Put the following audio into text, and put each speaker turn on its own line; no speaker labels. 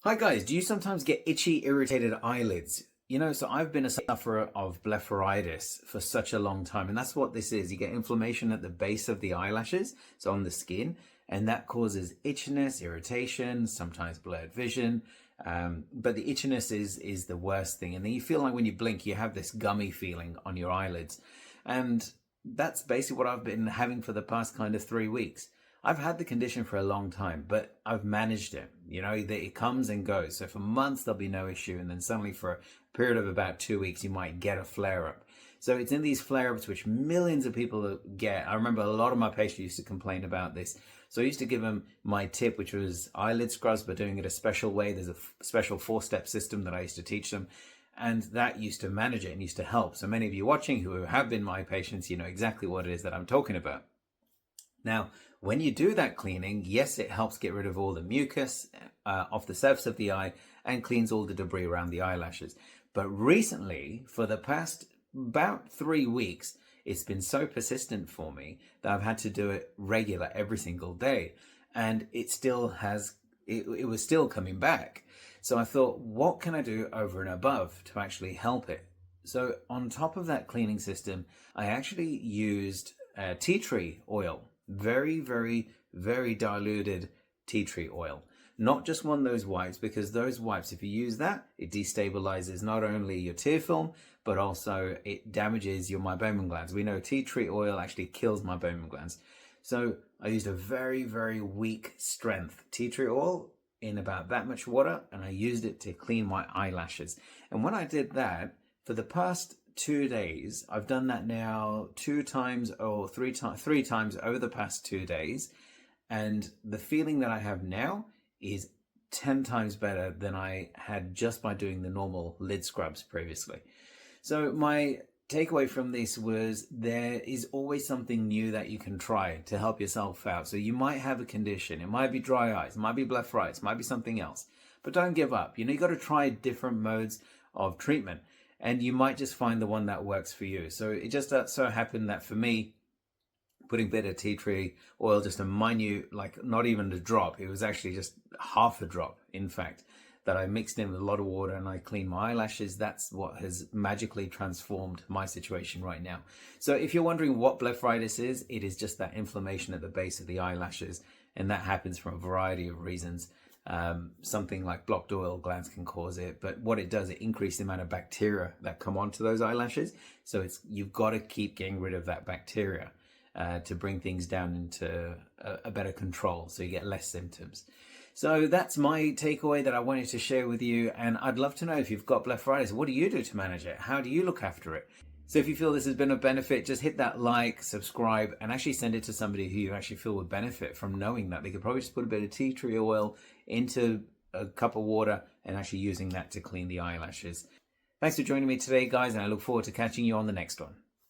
Hi guys, do you sometimes get itchy, irritated eyelids? So I've been a sufferer of blepharitis for such a long time, and that's what this is. You get inflammation at the base of the eyelashes, so on the skin, and that causes itchiness, irritation, sometimes blurred vision. But the itchiness is the worst thing, and then you feel like when you blink, you have this gummy feeling on your eyelids, and that's basically what I've been having for the past kind of 3 weeks. I've had the condition for a long time, but I've managed it. It comes and goes. So for months, there'll be no issue. And then suddenly for a period of about 2 weeks, you might get a flare up. So it's in these flare ups, which millions of people get. I remember a lot of my patients used to complain about this. So I used to give them my tip, which was eyelid scrubs, but doing it a special way. There's a special 4-step system that I used to teach them. And that used to manage it and used to help. So many of you watching who have been my patients, you know exactly what it is that I'm talking about. Now, when you do that cleaning, yes, it helps get rid of all the mucus off the surface of the eye and cleans all the debris around the eyelashes. But recently, for the past about 3 weeks, it's been so persistent for me that I've had to do it regular every single day. And it was still coming back. So I thought, what can I do over and above to actually help it? So on top of that cleaning system, I actually used tea tree oil. Very, very, very diluted tea tree oil. Not just one of those wipes, because those wipes, if you use that, it destabilizes not only your tear film, but also it damages your meibomian glands. We know tea tree oil actually kills meibomian glands. So I used a very, very weak strength tea tree oil in about that much water, and I used it to clean my eyelashes. And when I did that, for the past 2 days, I've done that now 2 times or 3 times over the past 2 days, and the feeling that I have now is 10 times better than I had just by doing the normal lid scrubs previously. So my takeaway from this was there is always something new that you can try to help yourself out. So you might have a condition, it might be dry eyes, it might be blepharitis, it might be something else, but don't give up. You got to try different modes of treatment, and you might just find the one that works for you. So it just so happened that for me, putting a bit of tea tree oil, just a minute, like not even a drop, it was actually just half a drop, in fact, that I mixed in with a lot of water and I cleaned my eyelashes. That's what has magically transformed my situation right now. So if you're wondering what blepharitis is, it is just that inflammation at the base of the eyelashes, and that happens for a variety of reasons. Something like blocked oil glands can cause it, but what it does, it increases the amount of bacteria that come onto those eyelashes. So you've got to keep getting rid of that bacteria to bring things down into a better control, so you get less symptoms. So that's my takeaway that I wanted to share with you, and I'd love to know if you've got blepharitis. What do you do to manage it? How do you look after it? So if you feel this has been a benefit, just hit that like, subscribe, and actually send it to somebody who you actually feel would benefit from knowing that. They could probably just put a bit of tea tree oil into a cup of water and actually using that to clean the eyelashes. Thanks for joining me today, guys, and I look forward to catching you on the next one.